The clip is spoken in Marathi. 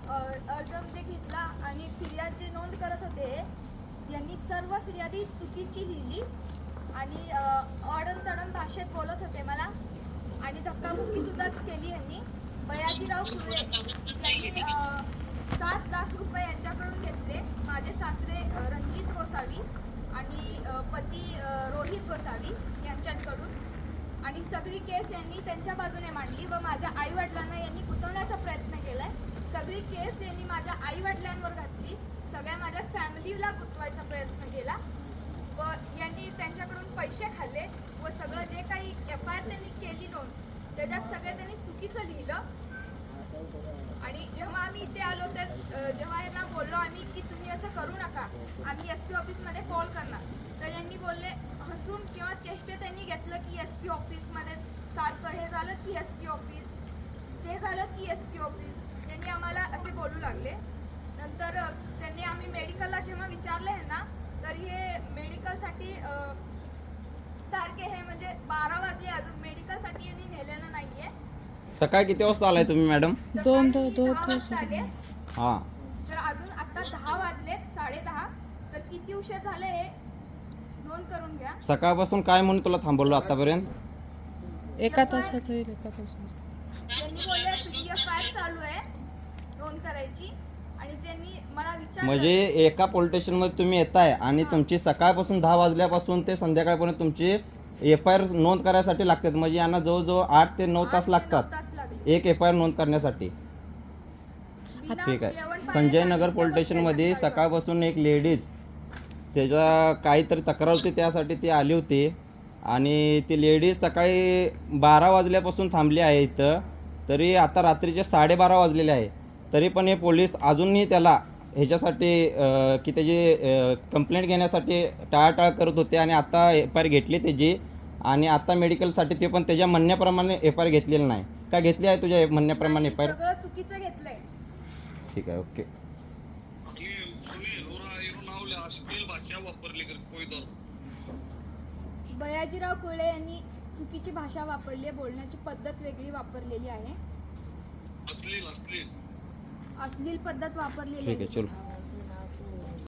अर्ज म्हणजे घेतला आणि फिर्याद जे नोंद करत होते यांनी सर्व फिर्यादी चुकीची लिहिली आणि अडमतडम भाषेत बोलत होते मला आणि धक्काबुक्की सुद्धा केली यांनी. बयाजीराव कुर्ले यांनी 7 लाख रुपये यांच्याकडून घेतले. माझे सासरे रणजित गोसावी आणि पती रोहित गोसावी यांच्याकडून आणि सगळी केस यांनी त्यांच्या बाजूने मांडली व माझ्या आईवडिलांना यांनी गुंतवण्याचा प्रयत्न केलाय. सगळी केस यांनी माझ्या आईवडिलांवर घातली, सगळ्या माझ्या फॅमिलीला गुंतवायचा प्रयत्न केला व यांनी त्यांच्याकडून पैसे खाल्ले व सगळं जे काही FIR त्यांनी केली नोंद त्याच्यात सगळं त्यांनी चुकीचं लिहिलं. आणि जेव्हा आम्ही इथे आलो तर जेव्हा यांना बोललो आम्ही की तुम्ही असं करू नका, आम्ही SP ऑफिसमध्ये कॉल करणार, तर यांनी बोलले हसून किंवा चेष्टे त्यांनी घेतलं की SP ऑफिसमध्ये सारखं हे झालं की SP ऑफिस, ते झालं की SP ऑफिस, यांनी आम्हाला असे बोलू लागले. नंतर त्यांनी आम्ही मेडिकलला जेव्हा विचारले ना तर हे मेडिकलसाठी सारखे हे म्हणजे 12 वाजले अजून मेडिकलसाठी यांनी नेलेलं नाहीये. सकाळी किती वाजता आलाय तुम्ही मॅडम? 2 वाजता आले. हां, तर अजून आता 10 वाजलेत, 10:30. तर किती उशीर झाले हे नोंद करून घ्या. सकाळपासून काय म्हणून तुला थांबवलं आतापर्यंत? 1 तासात होईल, 1 तासात. त्यांनी बोलले तुझी FIR चालू आहे नोंद करायची आणि त्यांनी मला विचारलं म्हणजे एका पोलीस स्टेशनमध्ये तुम्ही येताय आणि तुमची सकाळपासून 10 वाजल्यापासून ते संध्याकाळपर्यंत तुमची FIR नोंद करायसाठी लागतात. म्हणजे यांना जवळजवळ 8 ते 9 तास लागतात एक FIR नोंद करण्यासाठी. ठीक आहे. संजय नगर पोलीस स्टेशनमध्ये सकाळपासून एक लेडीज त्याचा काहीतरी तक्रार होती त्यासाठी ती आली होती आणि ती लेडीज सकाळी 12 वाजल्यापासून थांबली आहे इथं. तरी आता रात्रीचे 12:30 वाजलेले आहे. तरी पण हे पोलीस अजूनही त्याला ह्याच्यासाठी की त्याची कंप्लेंट घेण्यासाठी टाळाटाळ करत होते आणि आता FIR घेतली त्याची आणि आता मेडिकलसाठी ते पण त्याच्या म्हणण्याप्रमाणे FIR घेतलेलं नाही. का घेतली आहे तुझ्या म्हणण्याप्रमाणे FIR? सगळं चुकीचं घेतलंय. ठीक आहे, ओके. बयाजीराव कुर्ले यांनी चुकीची भाषा वापरली, बोलण्याची पद्धत वेगळी वापरलेली आहे, अश्लील पद्धत वापरलेली ठीक आहे. आहे, चलो.